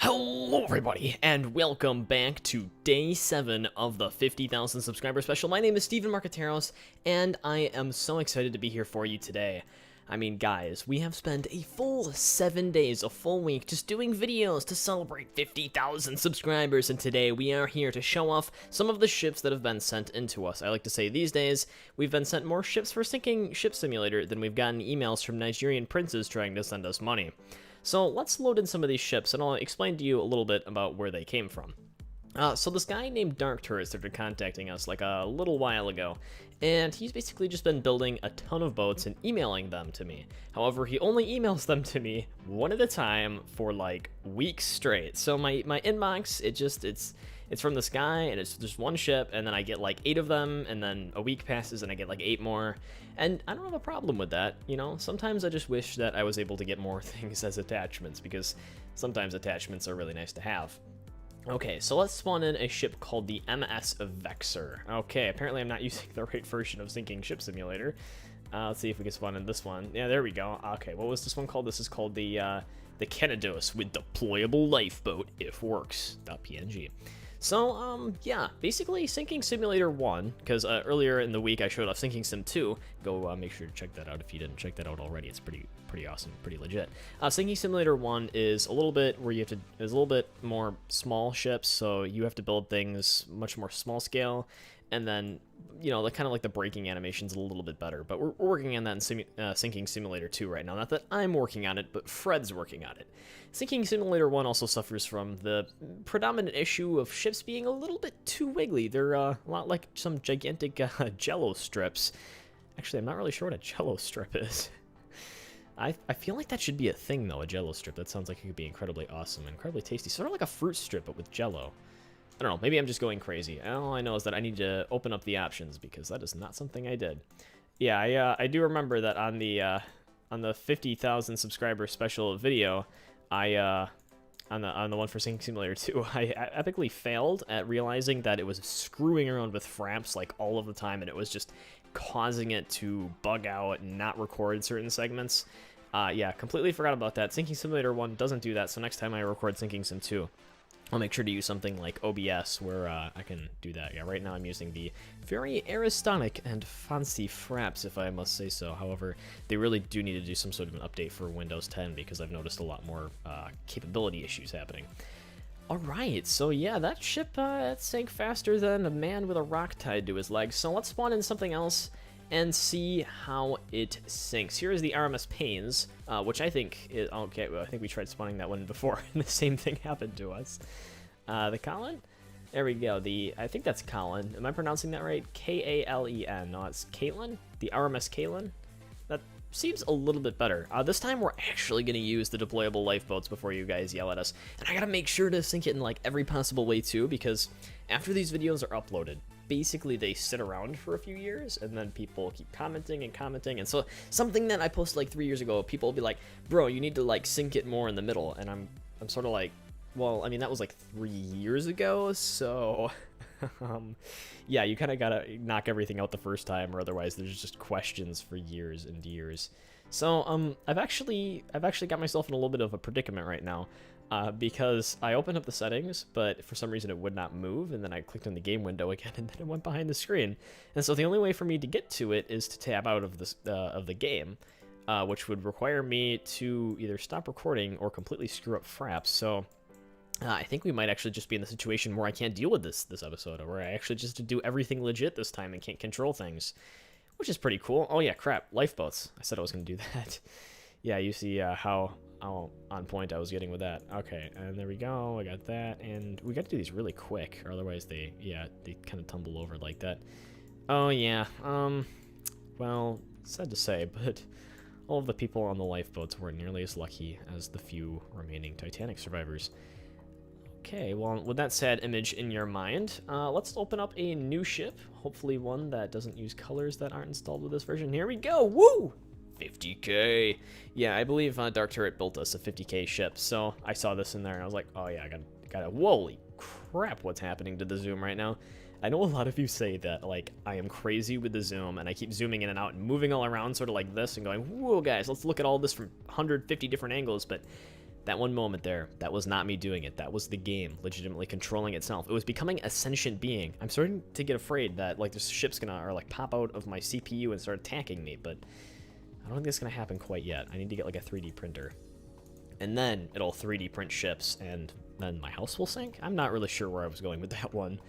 Hello everybody, and welcome back to day 7 of the 50,000 subscriber special. My name is Steven Marqueteros, and I am so excited to be here for you today. I mean, guys, we have spent a full 7 days, a full week, just doing videos to celebrate 50,000 subscribers, and today we are here to show off some of the ships that have been sent into us. I like to say these days, we've been sent more ships for Sinking Ship Simulator than we've gotten emails from Nigerian princes trying to send us money. So let's load in some of these ships, and I'll explain to you a little bit about where they came from. So this guy named Dark Tourist started contacting us like a little while ago, and he's basically just been building a ton of boats and emailing them to me. However, he only emails them to me one at a time for like weeks straight. So my inbox, it's from this guy, and it's just one ship, and then I get like 8 of them, and then a week passes and I get like 8 more. And I don't have a problem with that, you know. Sometimes I just wish that I was able to get more things as attachments, because sometimes attachments are really nice to have. Okay, so let's spawn in a ship called the MS Vexor. Okay, apparently I'm not using the right version of Sinking Ship Simulator. Let's see if we can spawn in this one. Yeah, there we go. Okay, what was this one called? This is called the Canados with deployable lifeboat if works.png. So, yeah, basically Sinking Simulator 1, because earlier in the week I showed off Sinking Sim 2. Go make sure to check that out if you didn't check that out already. It's pretty awesome, pretty legit. Sinking Simulator 1 is a little bit where you have to, there's a little bit more small ships, so you have to build things much more small scale, and then, you know, kind of like the braking animation's a little bit better. But we're working on that in Sinking Simulator 2 right now. Not that I'm working on it, but Fred's working on it. Sinking Simulator 1 also suffers from the predominant issue of ships being a little bit too wiggly. They're a lot like some gigantic jello strips. Actually, I'm not really sure what a jello strip is. I feel like that should be a thing, though, a jello strip. That sounds like it could be incredibly awesome, incredibly tasty. Sort of like a fruit strip, but with jello. I don't know, maybe I'm just going crazy. All I know is that I need to open up the options, because that is not something I did. Yeah, I do remember that on the 50,000 subscriber special video, on the one for Sinking Simulator 2, I epically failed at realizing that it was screwing around with fraps like all of the time, and it was just causing it to bug out and not record certain segments. Yeah, completely forgot about that. Sinking Simulator 1 doesn't do that, so next time I record Sinking Sim 2, I'll make sure to use something like OBS where I can do that. Yeah, right now I'm using the very Aristonic and fancy fraps, if I must say so. However, they really do need to do some sort of an update for Windows 10, because I've noticed a lot more capability issues happening. Alright, so yeah, that ship sank faster than a man with a rock tied to his leg. So let's spawn in something else and see how it sinks. Here is the RMS Pains, which I think is, okay, well, I think we tried spawning that one before, and the same thing happened to us. The Colin? There we go, I think that's Colin. Am I pronouncing that right? K-A-L-E-N. No, it's Caitlin? The RMS Caitlin? That seems a little bit better. This time we're actually going to use the deployable lifeboats before you guys yell at us. And I gotta make sure to sink it in like every possible way too, because after these videos are uploaded, basically they sit around for a few years, and then people keep commenting and commenting, and so something that I posted like 3 years ago, people will be like, bro, you need to like sink it more in the middle, and I'm sort of like, well, I mean, that was like 3 years ago, so yeah, you kind of gotta knock everything out the first time, or otherwise there's just questions for years and years. So I've actually got myself in a little bit of a predicament right now, because I opened up the settings, but for some reason it would not move, and then I clicked on the game window again, and then it went behind the screen. And so the only way for me to get to it is to tab out of this of the game, which would require me to either stop recording or completely screw up fraps. So I think we might actually just be in the situation where I can't deal with this episode, or where I actually just do everything legit this time and can't control things, which is pretty cool. Oh yeah, crap, lifeboats. I said I was going to do that. Yeah, you see how on point I was getting with that. Okay, and there we go. I got that, and we got to do these really quick, or otherwise they kind of tumble over like that. Oh yeah. Well, sad to say, but all of the people on the lifeboats weren't nearly as lucky as the few remaining Titanic survivors. Okay, well, with that sad image in your mind, let's open up a new ship. Hopefully one that doesn't use colors that aren't installed with this version. Here we go! Woo! 50k. Yeah, I believe Dark Turret built us a 50k ship, so I saw this in there and I was like, oh yeah, I gotta, holy crap, what's happening to the zoom right now? I know a lot of you say that, like, I am crazy with the zoom, and I keep zooming in and out and moving all around sort of like this and going, whoa guys, let's look at all this from 150 different angles, but That one moment there, that was not me doing it. That was the game legitimately controlling itself. It was becoming a sentient being. I'm starting to get afraid that like this ship's gonna or like pop out of my CPU and start attacking me, but I don't think that's gonna happen quite yet. I need to get like a 3D printer. And then it'll 3D print ships and then my house will sink? I'm not really sure where I was going with that one.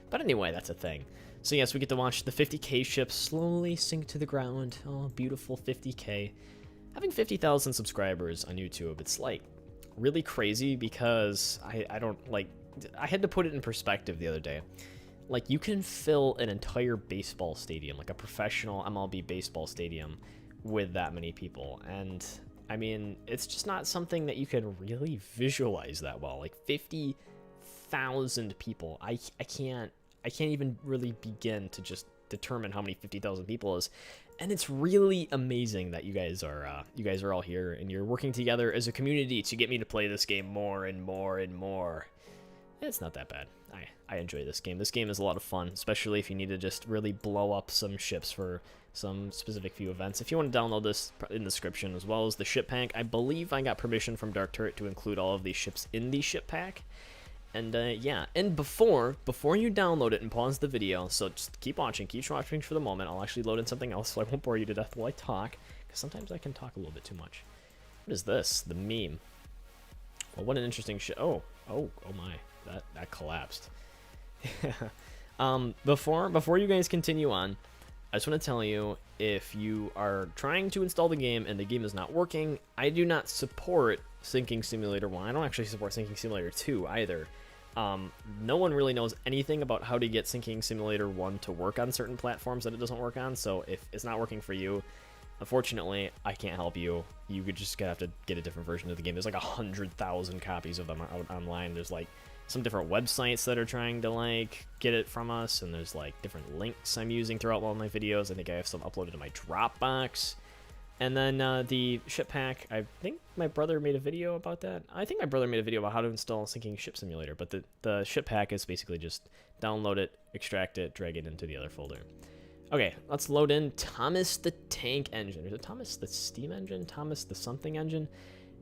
But anyway, that's a thing. So yes, we get to watch the 50K ship slowly sink to the ground. Oh, beautiful 50K. Having 50,000 subscribers on YouTube, it's like really crazy because I don't like, I had to put it in perspective the other day. Like you can fill an entire baseball stadium, like a professional MLB baseball stadium with that many people. And I mean, it's just not something that you can really visualize that well. Like 50,000 people. I can't even really begin to just determine how many 50,000 people is. And it's really amazing that you guys are all here and you're working together as a community to get me to play this game more and more and more. It's not that bad. I enjoy this game. This game is a lot of fun, especially if you need to just really blow up some ships for some specific few events. If you want to download this in the description, as well as the ship pack, I believe I got permission from Dark Turret to include all of these ships in the ship pack. And yeah, and before you download it and pause the video, so just keep watching for the moment. I'll actually load in something else so I won't bore you to death while I talk, because sometimes I can talk a little bit too much. What is this? The meme. Well, what an interesting shit. Oh my, that collapsed. Before you guys continue on, I just want to tell you, if you are trying to install the game and the game is not working, I do not support Sinking Simulator 1. I don't actually support Sinking Simulator 2 either. No one really knows anything about how to get Sinking Simulator 1 to work on certain platforms that it doesn't work on, so if it's not working for you, unfortunately, I can't help you. You could just have to get a different version of the game. There's like 100,000 copies of them out online. There's like some different websites that are trying to like get it from us, and there's like different links I'm using throughout all my videos. I think I have some uploaded to my Dropbox. And then the ship pack, I think my brother made a video about that. I think my brother made a video about how to install Sinking Ship Simulator, but the ship pack is basically just download it, extract it, drag it into the other folder. Okay, let's load in Thomas the Tank Engine. Is it Thomas the Steam Engine? Thomas the something engine?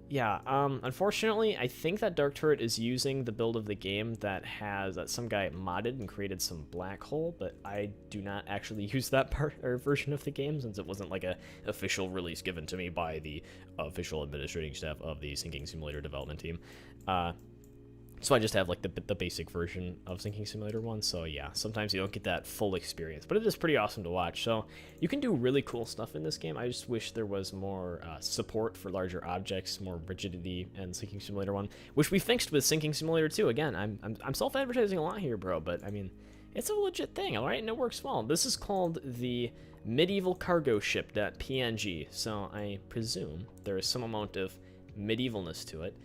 Yeah, unfortunately, I think that Dark Turret is using the build of the game that some guy modded and created some black hole, but I do not actually use that part or version of the game since it wasn't like a official release given to me by the official administrating staff of the Sinking Simulator development team. So I just have like the basic version of Sinking Simulator 1, so yeah, sometimes you don't get that full experience, but it is pretty awesome to watch. So you can do really cool stuff in this game. I just wish there was more support for larger objects, more rigidity in Sinking Simulator 1, which we fixed with Sinking Simulator 2. Again, I'm self-advertising a lot here, bro, but I mean, it's a legit thing, all right, and it works well. This is called the Medieval Cargo Ship.png, so I presume there is some amount of medievalness to it.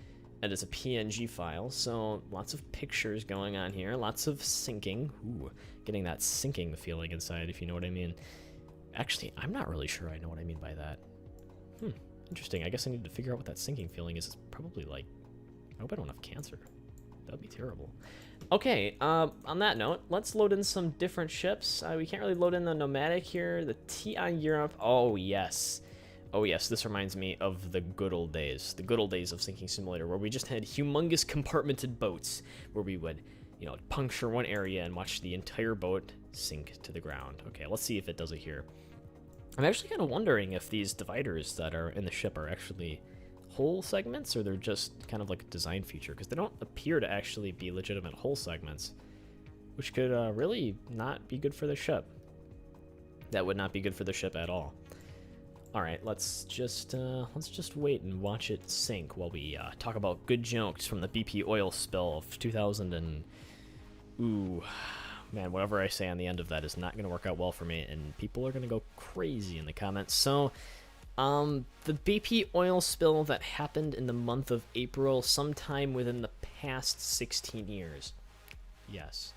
And it's a PNG file, so lots of pictures going on here, lots of sinking. Ooh, getting that sinking feeling inside, if you know what I mean. Actually, I'm not really sure I know what I mean by that. Interesting. I guess I need to figure out what that sinking feeling is. It's probably like, I hope I don't have cancer. That would be terrible. Okay, on that note, let's load in some different ships. We can't really load in the Nomadic here. The TI Europe. Oh, yes. Oh yes, this reminds me of the good old days of Sinking Simulator, where we just had humongous compartmented boats, where we would, you know, puncture one area and watch the entire boat sink to the ground. Okay, let's see if it does it here. I'm actually kind of wondering if these dividers that are in the ship are actually whole segments, or they're just kind of like a design feature, because they don't appear to actually be legitimate whole segments, which could really not be good for the ship. That would not be good for the ship at all. All right, let's just wait and watch it sink while we talk about good jokes from the BP oil spill of 2000 and... Ooh, man, whatever I say on the end of that is not going to work out well for me, and people are going to go crazy in the comments. So, the BP oil spill that happened in the month of April, sometime within the past 16 years. Yes.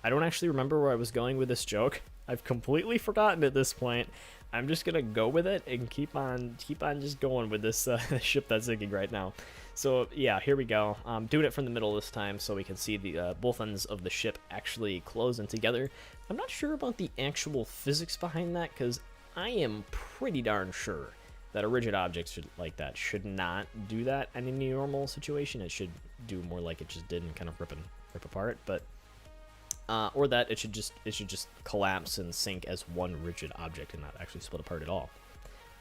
I don't actually remember where I was going with this joke. I've completely forgotten at this point. I'm just gonna go with it and keep on just going with this ship that's sinking right now. So yeah, here we go. I'm doing it from the middle this time so we can see the both ends of the ship actually closing together. I'm not sure about the actual physics behind that, because I am pretty darn sure that a rigid object should, like that, should not do that in any normal situation. It should do more like it just did and kind of rip apart, but or that it should just collapse and sink as one rigid object and not actually split apart at all.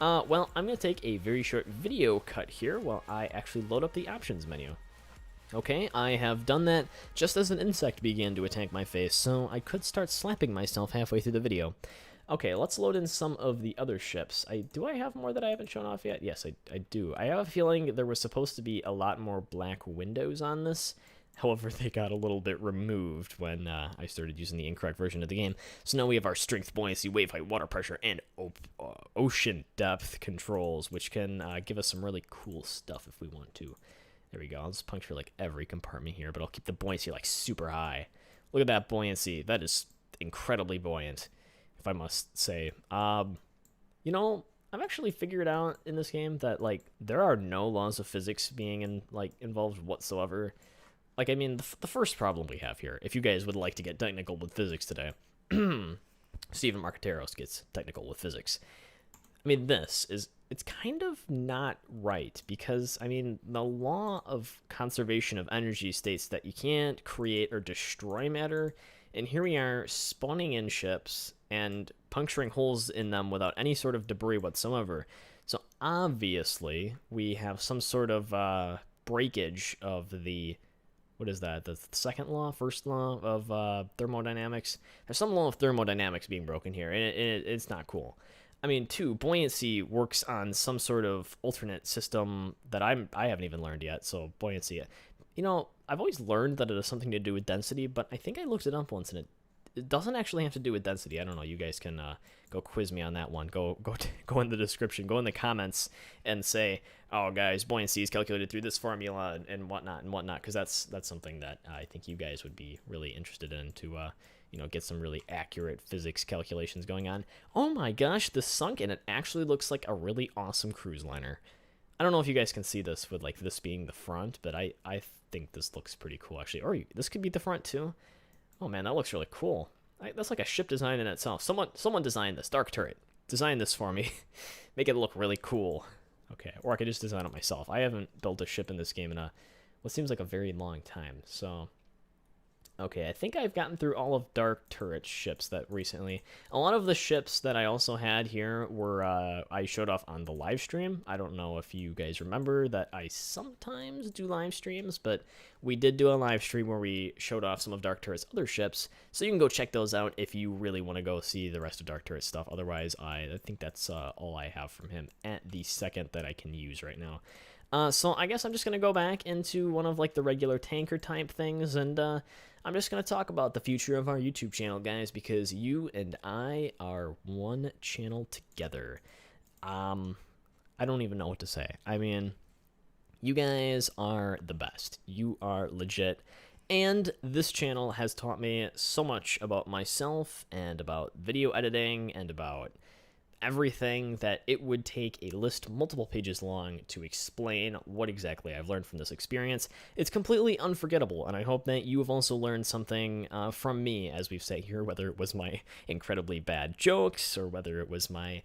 Well, I'm going to take a very short video cut here while I actually load up the options menu. Okay, I have done that just as an insect began to attack my face, so I could start slapping myself halfway through the video. Okay, let's load in some of the other ships. Do I have more that I haven't shown off yet? Yes, I do. I have a feeling there was supposed to be a lot more black windows on this. However, they got a little bit removed when I started using the incorrect version of the game. So now we have our strength, buoyancy, wave height, water pressure, and ocean depth controls, which can give us some really cool stuff if we want to. There we go. I'll just puncture like every compartment here, but I'll keep the buoyancy like super high. Look at that buoyancy. That is incredibly buoyant, if I must say. You know, I've actually figured out in this game that like there are no laws of physics being involved whatsoever. Like, I mean, the first problem we have here, if you guys would like to get technical with physics today, Steven Marqueteros gets technical with physics. I mean, it's kind of not right, because, I mean, the law of conservation of energy states that you can't create or destroy matter, and here we are spawning in ships and puncturing holes in them without any sort of debris whatsoever. So, obviously, we have some sort of breakage of the... What is that? The second law? First law of thermodynamics? There's some law of thermodynamics being broken here, and it's not cool. I mean, too, buoyancy works on some sort of alternate system that I haven't even learned yet, so buoyancy. You know, I've always learned that it has something to do with density, but I think I looked it up once, and it doesn't actually have to do with density. I don't know. You guys can go quiz me on that one. Go in the description. Go in the comments and say, oh, guys, buoyancy is calculated through this formula and whatnot, because that's something that I think you guys would be really interested in to, you know, get some really accurate physics calculations going on. Oh my gosh, this sunk, and it actually looks like a really awesome cruise liner. I don't know if you guys can see this with, like, this being the front, but I think this looks pretty cool, actually. Or this could be the front, too. Oh man, that looks really cool. That's like a ship design in itself. Someone designed this. Dark Turret, design this for me. Make it look really cool. Okay, or I could just design it myself. I haven't built a ship in this game in what seems like a very long time. So, okay, I think I've gotten through all of Dark Turret's ships that recently. A lot of the ships that I also had here were I showed off on the live stream. I don't know if you guys remember that I sometimes do live streams, but we did do a live stream where we showed off some of Dark Turret's other ships, so you can go check those out if you really want to go see the rest of Dark Turret's stuff. Otherwise, I think that's all I have from him at the second that I can use right now. So I guess I'm just going to go back into one of like the regular tanker type things, and I'm just going to talk about the future of our YouTube channel, guys, because you and I are one channel together. I don't even know what to say. I mean, you guys are the best. You are legit. And this channel has taught me so much about myself and about video editing and about everything that it would take a list multiple pages long to explain what exactly I've learned from this experience. It's completely unforgettable, and I hope that you have also learned something from me, as we've said here, whether it was my incredibly bad jokes or whether it was my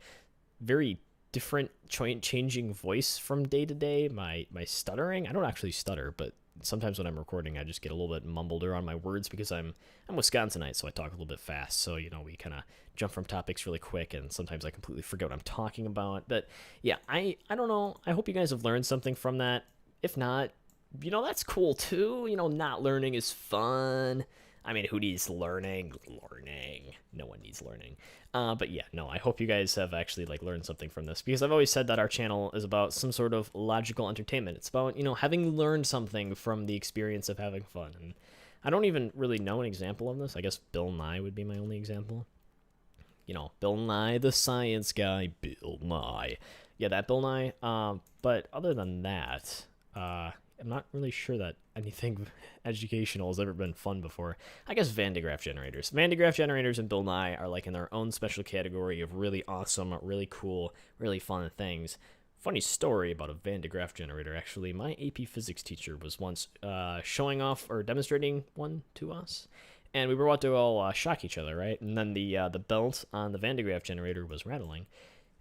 very different changing voice from day to day, my stuttering. I don't actually stutter, but sometimes when I'm recording, I just get a little bit mumbled around my words because I'm Wisconsinite, so I talk a little bit fast. So, you know, we kind of jump from topics really quick, and sometimes I completely forget what I'm talking about. But yeah, I don't know. I hope you guys have learned something from that. If not, you know, that's cool too. You know, not learning is fun. I mean, who needs learning? No one needs learning. But yeah, no, I hope you guys have actually like learned something from this, because I've always said that our channel is about some sort of logical entertainment. It's about, you know, having learned something from the experience of having fun. And I don't even really know an example of this. I guess Bill Nye would be my only example. You know, Bill Nye the Science Guy, Bill Nye. Yeah, that Bill Nye. But other than that, I'm not really sure that anything educational has ever been fun before. I guess Van de Graaff generators. Van de Graaff generators and Bill Nye are like in their own special category of really awesome, really cool, really fun things. Funny story about a Van de Graaff generator, actually. My AP physics teacher was once showing off or demonstrating one to us, and we were about to all shock each other, right? And then the belt on the Van de Graaff generator was rattling.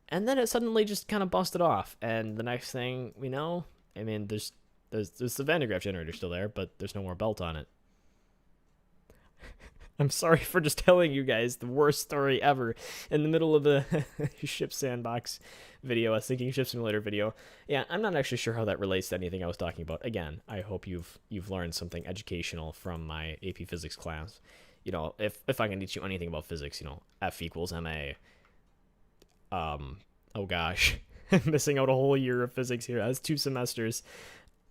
and then it suddenly just kind of busted off. And the next thing we know, I mean, there's the Van de Graaff generator still there, but there's no more belt on it. I'm sorry for just telling you guys the worst story ever in the middle of a ship sandbox video, a sinking ship simulator video. Yeah, I'm not actually sure how that relates to anything I was talking about. Again, I hope you've learned something educational from my AP Physics class. You know, if I can teach you anything about physics, you know, F equals ma. Oh gosh, I'm missing out a whole year of physics here. That's 2 semesters.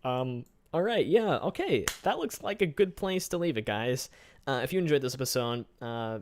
All right, yeah, okay. That looks like a good place to leave it, guys. If you enjoyed this episode,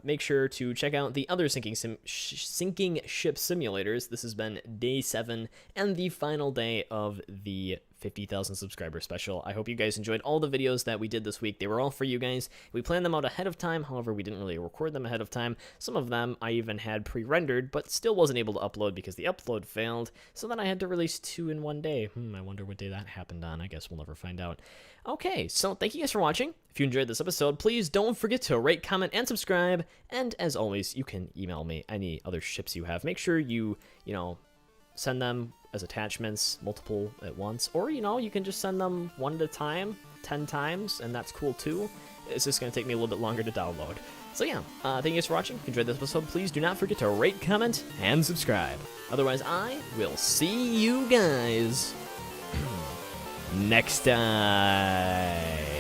make sure to check out the other sinking ship simulators. This has been day 7 and the final day of the 50,000 subscriber special. I hope you guys enjoyed all the videos that we did this week. They were all for you guys. We planned them out ahead of time. However, we didn't really record them ahead of time. Some of them I even had pre-rendered, but still wasn't able to upload because the upload failed. So then I had to release 2 in one day. I wonder what day that happened on. I guess we'll never find out. Okay, so thank you guys for watching. If you enjoyed this episode, please don't forget to rate, comment, and subscribe. And as always, you can email me any other ships you have. Make sure you send them as attachments, multiple at once, or, you can just send them one at a time, 10 times, and that's cool too. It's just going to take me a little bit longer to download. So yeah, thank you guys for watching. If you enjoyed this episode, please do not forget to rate, comment, and subscribe. Otherwise, I will see you guys next time.